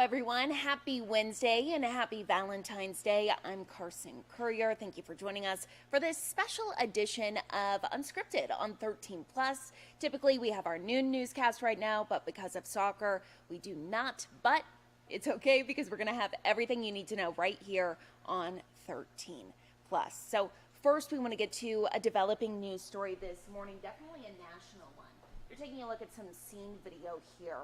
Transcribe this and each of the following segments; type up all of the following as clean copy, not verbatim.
everyone. Happy Wednesday and a happy Valentine's Day. I'm Carson Courier. Thank you for joining us for this special edition of Unscripted on 13 Plus. Typically, we have our noon newscast right now, but because of soccer, we do not. But it's okay because we're going to have everything you need to know right here on 13 Plus. So first, we want to get to a developing news story this morning, definitely a national one. You're taking a look at some scene video here.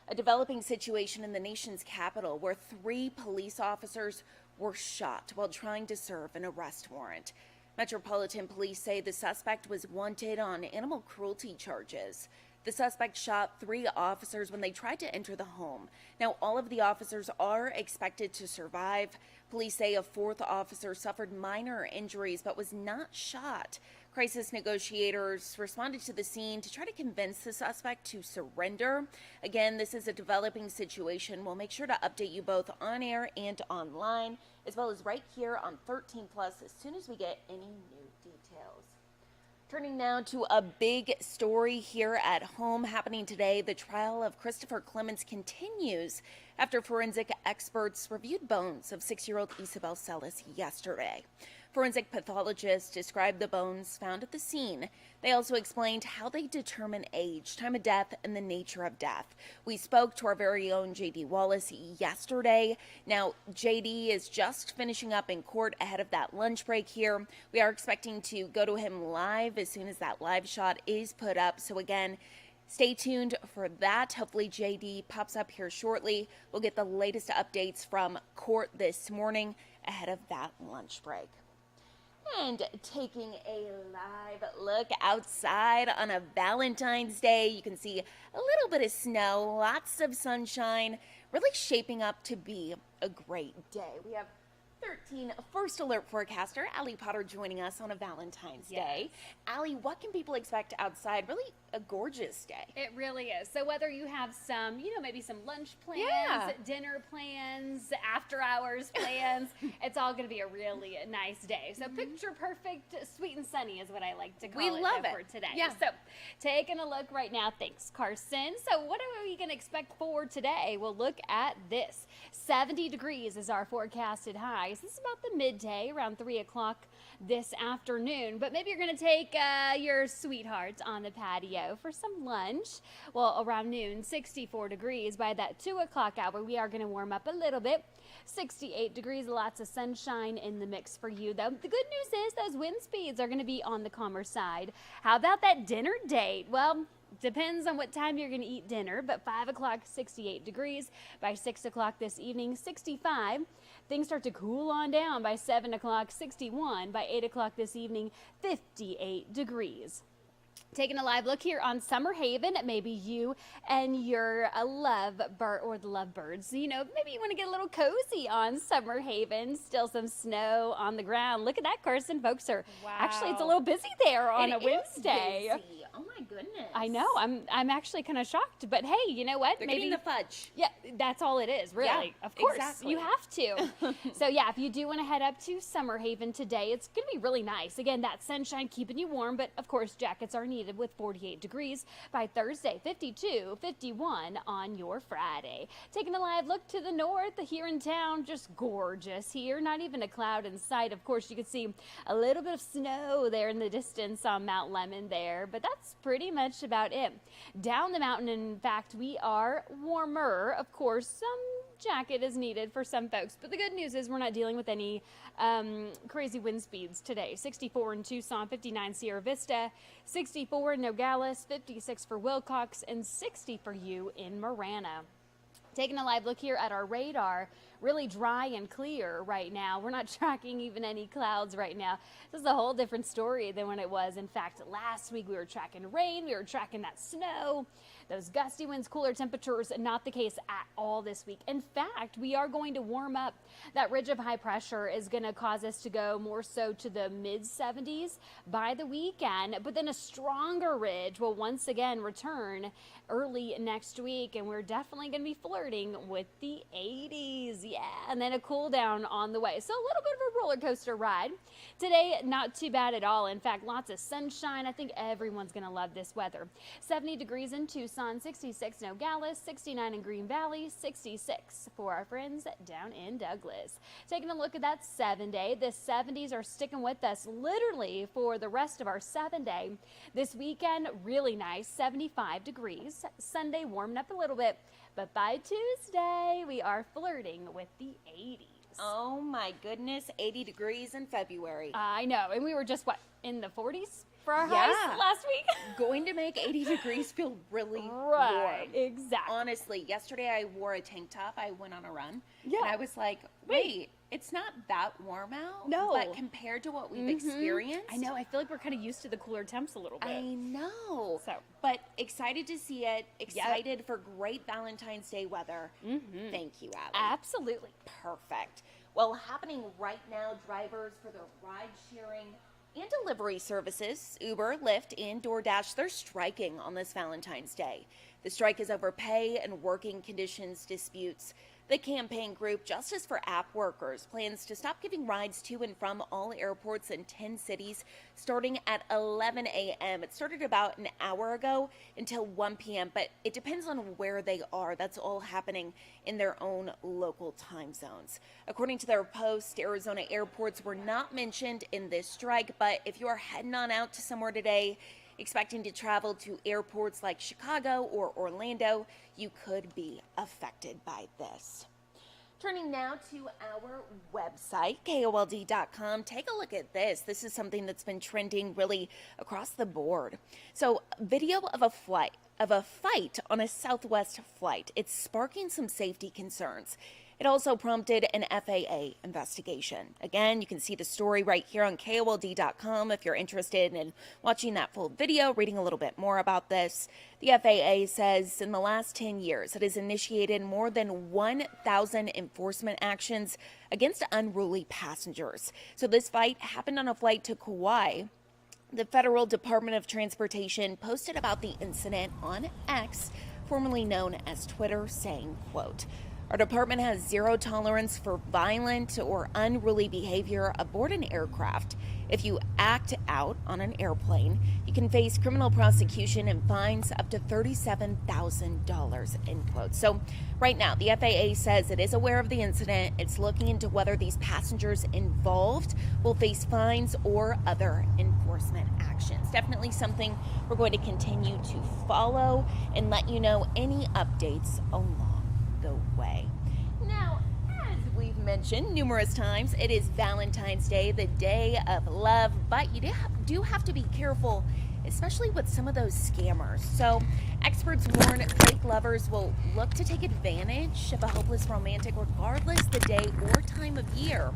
A developing situation in the nation's capital where 3 police officers were shot while trying to serve an arrest warrant. Metropolitan Police say the suspect was wanted on animal cruelty charges. The suspect shot 3 officers when they tried to enter the home. Now, all of the officers are expected to survive. Police say a 4th officer suffered minor injuries but was not shot. Crisis negotiators responded to the scene to try to convince the suspect to surrender. Again, this is a developing situation. We'll make sure to update you both on air and online, as well as right here on 13 Plus as soon as we get any new details. Turning now to a big story here at home happening today. The trial of Christopher Clements continues after forensic experts reviewed bones of 6-year-old Isabel Celis yesterday. Forensic pathologists described the bones found at the scene. They also explained how they determine age, time of death, and the nature of death. We spoke to our very own J.D. Wallace yesterday. Now, J.D. is just finishing up in court ahead of that lunch break here. We are expecting to go to him live as soon as that live shot is put up. So again, stay tuned for that. Hopefully J.D. pops up here shortly. We'll get the latest updates from court this morning ahead of that lunch break. And taking a live look outside on a Valentine's Day, you can see a little bit of snow, lots of sunshine, really shaping up to be a great day. We have 13 First Alert forecaster Allie Potter joining us on a Valentine's Day. Allie, what can people expect outside? Really a gorgeous day. It really is. So whether you have some, maybe some lunch plans, dinner plans, after hours plans, it's all going to be a really nice day. So picture perfect, sweet and sunny is what I like to call it. We love it for today. Yeah. So taking a look right now. Thanks, Carson. So what are we going to expect for today? Well, look at this. 70 degrees is our forecasted high. This is about the midday, around 3 o'clock this afternoon. But maybe you're going to take your sweetheart on the patio for some lunch. Well, around noon, 64 degrees. By that 2 o'clock hour, we are going to warm up a little bit. 68 degrees, lots of sunshine in the mix for you, though. The good news is those wind speeds are going to be on the calmer side. How about that dinner date? Well, depends on what time you're going to eat dinner, but 5 o'clock, 68 degrees. By 6 o'clock this evening, 65. Things start to cool on down by 7 o'clock, 61. By 8 o'clock this evening, 58 degrees. Taking a live look here on Summer Haven, maybe you and your lovebird or the lovebirds, maybe you want to get a little cozy on Summer Haven. Still some snow on the ground. Look at that, Carson. Folks are actually, it's a little busy there on a Wednesday. Busy. Oh my goodness. I know. I'm actually kind of shocked, but hey, you know what? They're maybe getting the fudge. Yeah, that's all it is, really. Yeah, of course, exactly. you have to. So yeah, if you do want to head up to Summer Haven today, it's going to be really nice. Again, that sunshine keeping you warm, but of course, jackets are needed with 48 degrees. By Thursday, 52, 51 on your Friday. Taking a live look to the north here in town, just gorgeous here. Not even a cloud in sight. Of course, you can see a little bit of snow there in the distance on Mount Lemmon there, but that's pretty much about it. Down the mountain, in fact, we are warmer. Of course, some jacket is needed for some folks, but the good news is we're not dealing with any crazy wind speeds today. 64 in Tucson, 59 Sierra Vista, 64 in Nogales, 56 for Wilcox, and 60 for you in Marana. Taking a live look here at our radar, really dry and clear right now. We're not tracking even any clouds right now. This is a whole different story than when it was. In fact, last week we were tracking rain, we were tracking that snow, those gusty winds, cooler temperatures. Not the case at all this week. In fact, we are going to warm up. That ridge of high pressure is going to cause us to go more so to the mid 70s by the weekend, but then a stronger ridge will once again return early next week, and we're definitely going to be flirting with the 80s. Yeah, and then a cool down on the way. So a little bit of a roller coaster ride. Today, not too bad at all. In fact, lots of sunshine. I think everyone's going to love this weather. 70 degrees in Tucson. Tucson, 66 Nogales, 69 in Green Valley, 66 for our friends down in Douglas. Taking a look at that 7-day, the 70s are sticking with us literally for the rest of our 7-day. This weekend, really nice, 75 degrees. Sunday warming up a little bit, but by Tuesday, we are flirting with the 80s. Oh my goodness, 80 degrees in February. I know, and we were just, what, in the 40s for our Yeah. highs last week? Going to make 80 degrees feel really Right, warm. exactly. Honestly, yesterday I wore a tank top. I went on a run. Yeah. And I was like, wait, it's not that warm out. No. But compared to what we've experienced. I know, I feel like we're kind of used to the cooler temps a little bit. I know. So. But excited to see it. Excited for great Valentine's Day weather. Thank you, Allie. Absolutely. Perfect. Well, happening right now, drivers for the ride sharing and delivery services, Uber, Lyft, and DoorDash, they're striking on this Valentine's Day. The strike is over pay and working conditions disputes. The campaign group Justice for App Workers plans to stop giving rides to and from all airports in 10 cities starting at 11 a.m. It started about an hour ago until 1 p.m., but it depends on where they are. That's all happening in their own local time zones. According to their post, Arizona airports were not mentioned in this strike, but if you are heading on out to somewhere today, expecting to travel to airports like Chicago or Orlando, you could be affected by this. Turning now to our website, KOLD.com. Take a look at this. This is something that's been trending really across the board. So, video of a fight on a Southwest flight. It's sparking some safety concerns. It also prompted an FAA investigation. Again, you can see the story right here on KOLD.com if you're interested in watching that full video, reading a little bit more about this. The FAA says in the last 10 years, it has initiated more than 1,000 enforcement actions against unruly passengers. So this fight happened on a flight to Kauai. The Federal Department of Transportation posted about the incident on X, formerly known as Twitter, saying, quote, "Our department has zero tolerance for violent or unruly behavior aboard an aircraft. If you act out on an airplane, you can face criminal prosecution and fines up to $37,000, end quote. So right now, the FAA says it is aware of the incident. It's looking into whether these passengers involved will face fines or other enforcement actions. Definitely something we're going to continue to follow and let you know any updates along the way. Now, as we've mentioned numerous times, it is Valentine's Day, the day of love, but you do have to be careful, especially with some of those scammers. So experts warn fake lovers will look to take advantage of a hopeless romantic regardless the day or time of year.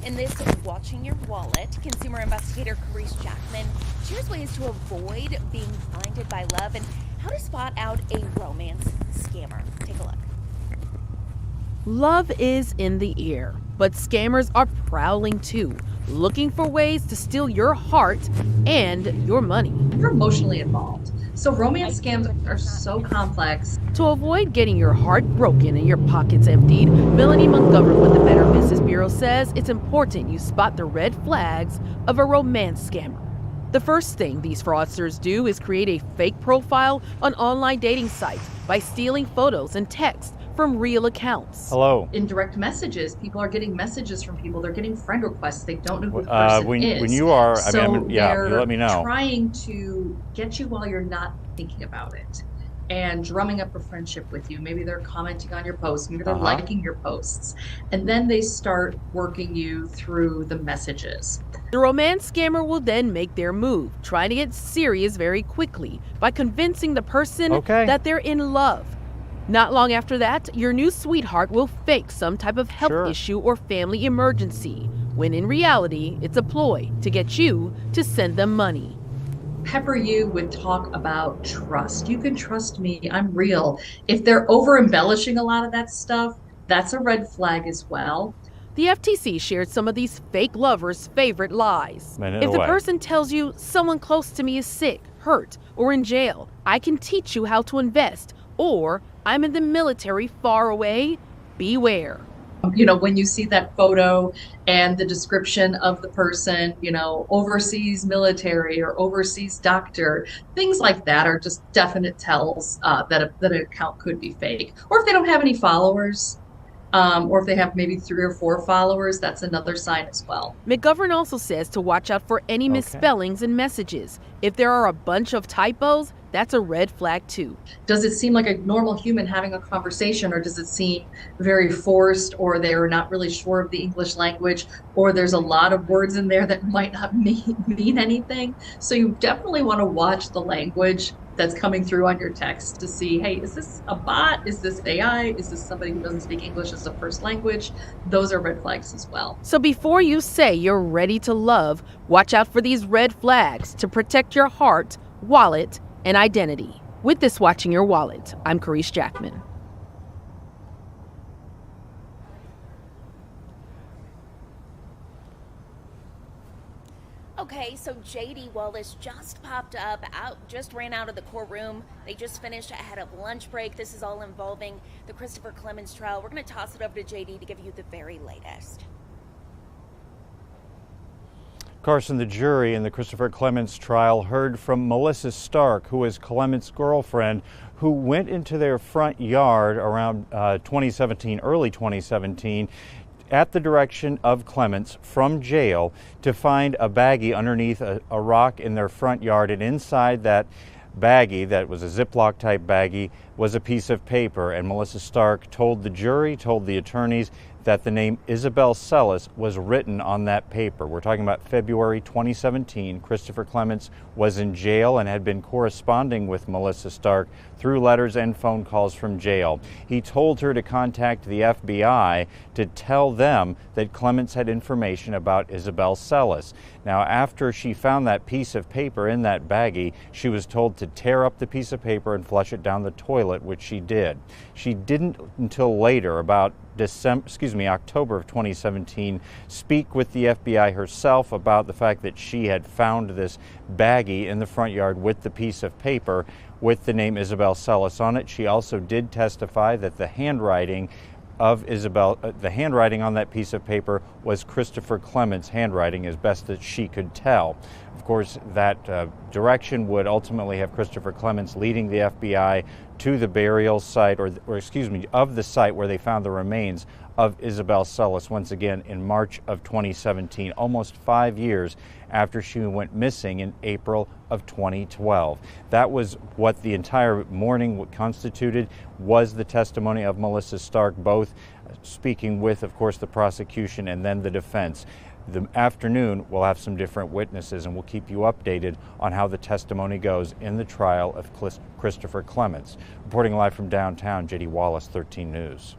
In this Watching Your Wallet, consumer investigator Carice Jackman shares ways to avoid being blinded by love and how to spot out a romance scammer. Take a look. Love is in the air, but scammers are prowling too, looking for ways to steal your heart and your money. You're emotionally involved. So romance scams are so complex. To avoid getting your heart broken and your pockets emptied, Melanie Montgomery with the Better Business Bureau says it's important you spot the red flags of a romance scammer. The first thing these fraudsters do is create a fake profile on online dating sites by stealing photos and text from real accounts. Hello. In direct messages, people are getting messages from people. They're getting friend requests. They don't know who the person is. When you are, So you they're let me know. trying to get you while you're not thinking about it and drumming up a friendship with you. Maybe they're commenting on your posts. Maybe they're liking your posts. And then they start working you through the messages. The romance scammer will then make their move, trying to get serious very quickly by convincing the person that they're in love. Not long after that, your new sweetheart will fake some type of health issue or family emergency, when in reality, it's a ploy to get you to send them money. Pepper you with talk about trust. You can trust me. I'm real. If they're over embellishing a lot of that stuff, that's a red flag as well. The FTC shared some of these fake lovers' favorite lies. If the person tells you someone close to me is sick, hurt, or in jail, I can teach you how to invest, or I'm in the military far away, beware. When you see that photo and the description of the person, overseas military or overseas doctor, things like that are just definite tells that an account could be fake. Or if they don't have any followers, or if they have maybe 3 or 4 followers, that's another sign as well. McGovern also says to watch out for any misspellings in messages. If there are a bunch of typos, that's a red flag too. Does it seem like a normal human having a conversation, or does it seem very forced, or they're not really sure of the English language, or there's a lot of words in there that might not mean anything? So you definitely want to watch the language that's coming through on your text to see, hey, is this a bot? Is this AI? Is this somebody who doesn't speak English as a first language? Those are red flags as well. So before you say you're ready to love, watch out for these red flags to protect your heart, wallet, and identity. With this Watching Your Wallet, I'm Carice Jackman. Okay, so JD Wallace just popped up, just ran out of the courtroom. They just finished ahead of lunch break. This is all involving the Christopher Clemens trial. We're going to toss it over to JD to give you the very latest. Carson, the jury in the Christopher Clemens trial heard from Melissa Stark, who is Clemens' girlfriend, who went into their front yard around 2017, early 2017, at the direction of Clemens from jail to find a baggie underneath a rock in their front yard, and inside that baggie, that was a Ziploc type baggie, was a piece of paper. And Melissa Stark told the jury, told the attorneys, that the name Isabel Celis was written on that paper. We're talking about February 2017. Christopher Clemens was in jail and had been corresponding with Melissa Stark through letters and phone calls from jail. He told her to contact the FBI to tell them that Clemens had information about Isabel Celis. Now, after she found that piece of paper in that baggie, she was told to tear up the piece of paper and flush it down the toilet, which she did. She didn't until later, about October of 2017, speak with the FBI herself about the fact that she had found this baggie in the front yard with the piece of paper with the name Isabel Celis on it. She also did testify that the handwriting of Isabel, the handwriting on that piece of paper was Christopher Clemens' handwriting, as best that she could tell. Of course, that direction would ultimately have Christopher Clemens leading the FBI to the burial site, of the site where they found the remains of Isabel Celis once again in March of 2017, almost 5 years after she went missing in April of 2012. That was what the entire morning constituted, was the testimony of Melissa Stark, both speaking with, of course, the prosecution and then the defense. The afternoon, we'll have some different witnesses, and we'll keep you updated on how the testimony goes in the trial of Christopher Clemens. Reporting live from downtown, JD Wallace, 13 News.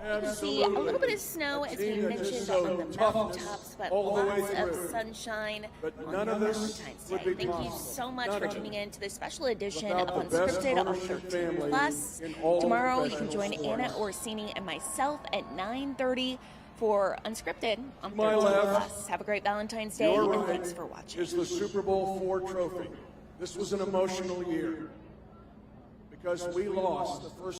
You can see a little bit of snow, as we mentioned, on the mountaintops, but lots of sunshine on Valentine's Day. Thank you so much for tuning in to this special edition of Unscripted on 13 Plus. Tomorrow, you can join Anna Orsini and myself at 9:30 for Unscripted on 13 Plus. Have a great Valentine's Day, and thanks for watching. Is the Super Bowl IV trophy. This was an emotional year because we lost the first